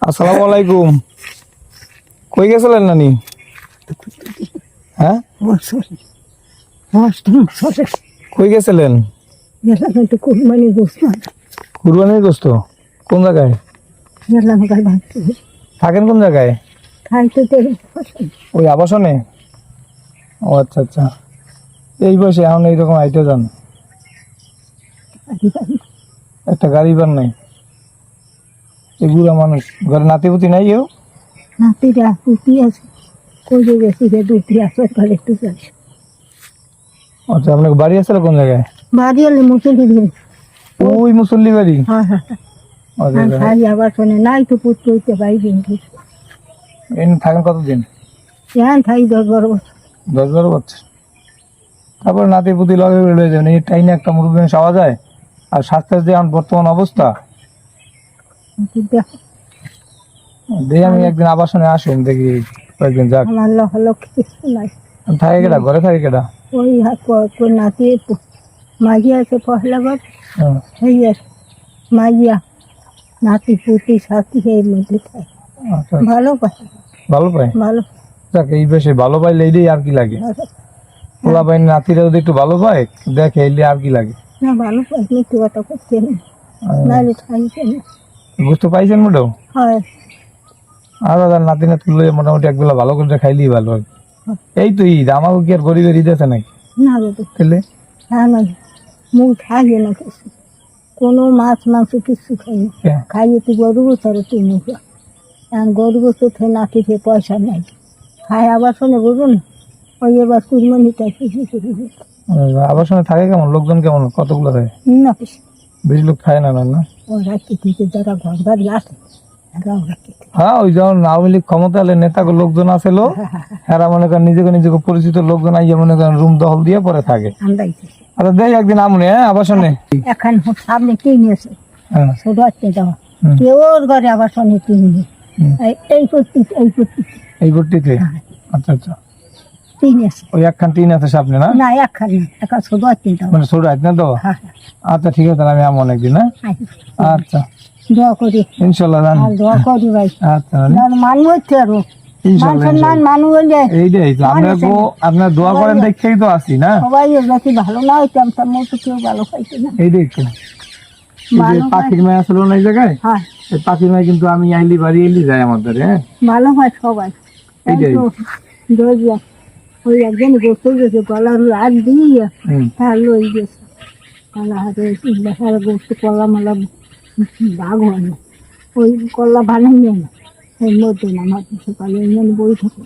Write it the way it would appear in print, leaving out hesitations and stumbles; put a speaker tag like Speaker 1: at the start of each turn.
Speaker 1: আসসালামু আলাইকুম। কই গেছিলেন নানি? হ্যাঁ, কই গেছিলেন? কুরবানির গোস্ত কোন জায়গায় থাকেন? কোন জায়গায়? ওই আবাসনে। ও আচ্ছা আচ্ছা, এই বয়সে এখন এইরকম আইতে যান, একটা গাড়ি বার নাই। এই বুড়া মানুষ, ঘরে নাতিপুতি নাই কেউ?
Speaker 2: নাতিরা পুতি আছে, কইলে গেছি রে দুটি আছে ঘরে একটু যাই।
Speaker 1: আচ্ছা, আপনার বাড়ি আছে কোন জায়গায়?
Speaker 2: বাড়ি হলে মুসলি ধরে।
Speaker 1: ওই মুসল্লি বাড়ি।
Speaker 2: হ্যাঁ হ্যাঁ, ভাই আবার শোনে নাই তো পুত্র হইতে পাই দিন
Speaker 1: এনে থাকেন কতদিন?
Speaker 2: হ্যাঁ থাই 10-12 বছর।
Speaker 1: 10-12 বছর। তারপর নাতিপুতি লগে রয়ে যাবেন, এই টাইনে একটা মুরব্বী পাওয়া যায়। আর স্বাস্থ্যের যে এখন বর্তমান অবস্থা, দেখি আমি একদিন আবাসনে আসুন, দেখি কয়েকদিন যাক।
Speaker 2: আল্লাহ হলো কিছু নাই।
Speaker 1: থাকে কেটা, ঘরে থাকে কেটা?
Speaker 2: ওই নাতি মাইয়া আছে পহলা ঘর,
Speaker 1: হ্যাঁ।
Speaker 2: সেই আছে মাইয়া নাতি পুতি সাথী এর মধ্যে থাকে।
Speaker 1: আচ্ছা,
Speaker 2: ভালো পায়,
Speaker 1: ভালো পায়।
Speaker 2: ভালো
Speaker 1: যাক, এই বেশি ভালো পাইলে এইটাই আর কি লাগে। পোলা পাই নাতিরা যদি একটু ভালো পায়, দেখে এলে আর কি লাগে।
Speaker 2: না ভালো পাই, মৃত্যু কথা করছে নাহলে খাইছে না।
Speaker 1: বুঝতে পাইছেন মোটেও?
Speaker 2: হয়
Speaker 1: আর নাতি নাতি মোটামুটি একবেলা ভালো করে খাইলেই ভালো হয়। এই তো ঈদ, আমাকে কি আর গরিবের ঈদ আছে নাকি?
Speaker 2: না বাবু,
Speaker 1: তাহলে
Speaker 2: হ্যাঁ না, মুখ খাইয়ে না কিছু, কোনো মাছ মাংস কিছু খাই খাইয়ে তুই গরু গোছারে তুই মুখ গরু গোছর খেয়ে নাতি খেয়ে পয়সা নাই, খায় আবার শোনে বুঝুন ওই এবার কুরবানিটা
Speaker 1: আবাসনে থাকে কেমন লোকজন, কেমন কতগুলো থাকে?
Speaker 2: না কিছু
Speaker 1: বেশি লোক খায় না? না
Speaker 2: ওরা কিছু যারা ঘর বাড়ি আসে
Speaker 1: হ্যাঁ, ওই যেমন আওয়ামী লীগ ক্ষমতা হলে নেতাকে লোকজন আসেল, এরা মনে করেন নিজেকে পরিচিত লোকজন আইয়া মনে করেন রুম দখল দিয়ে পরে থাকে। আচ্ছা দেখ একদিন আমনে আবাসনে
Speaker 2: এখন সামনে কিনেছে ছোট হচ্ছে যাওয়া কেউ ওর ঘরে আবাসনে কিনে এই করতে
Speaker 1: এই ভর্তিতে। আচ্ছা আচ্ছা,
Speaker 2: কিনেছে
Speaker 1: ওই একখান টিন আছে সামনে না?
Speaker 2: না একখান না, এখন ছোট হচ্ছে যাওয়া
Speaker 1: মানে ছোট আছে না তো? আচ্ছা ঠিক আছে, আমি আমন একদিন। হ্যাঁ আচ্ছা,
Speaker 2: দোয়া করি
Speaker 1: ইনশাল্লাহ জান।
Speaker 2: দোয়া করি ভাই।
Speaker 1: আচ্ছা,
Speaker 2: মানুষ হচ্ছে আরো মানুষ হলে
Speaker 1: এইটাই তো আপনার দোয়া করেন দেখেই তো আসি না।
Speaker 2: সবাই বেশি ভালো না হইতাম তার মতো কেউ ভালো খাইতে না।
Speaker 1: এইটাই তো, পাখির মায়া ছিল না এই জায়গায়।
Speaker 2: হ্যাঁ,
Speaker 1: পাখির মায় কিন্তু আমি আইলি বাড়ি এলি যাই আমাদের। হ্যাঁ
Speaker 2: ভালো হয় সবাই।
Speaker 1: এইটাই।
Speaker 2: ওই একজন গোসল গেছে গলার হাত দিয়ে তার লই গেছে কলা হাতে দেখার গোস্ত কলা মালা বাঘ হয় না, ওই কলা বানাই না এর মধ্যে না আমার সকালে বই থাকে।